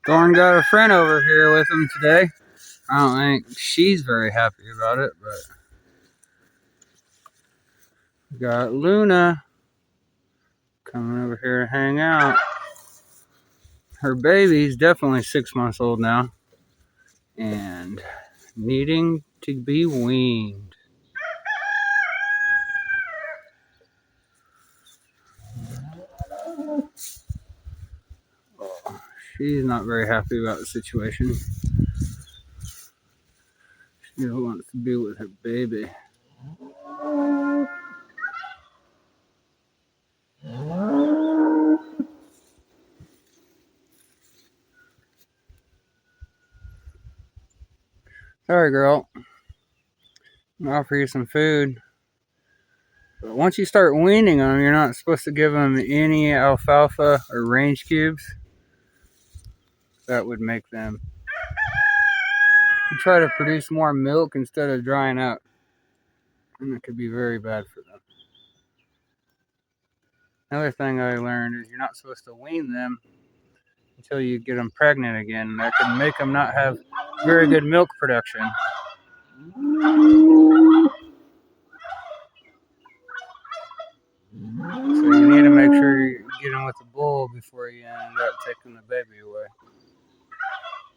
Thorn got a friend over here with him today. I don't think she's very happy about it, but we got Luna coming over here to hang out. Her baby's definitely 6 months old now and needing to be weaned. Oh, she's not very happy about the situation. She wants to be with her baby. Sorry, girl. I'll offer you some food. But once you start weaning them, you're not supposed to give them any alfalfa or range cubes. That would make them try to produce more milk instead of drying out. And it could be very bad for them. Another thing I learned is you're not supposed to wean them until you get them pregnant again. That can make them not have very good milk production. So you need to make sure you get them with the bull before you end up taking the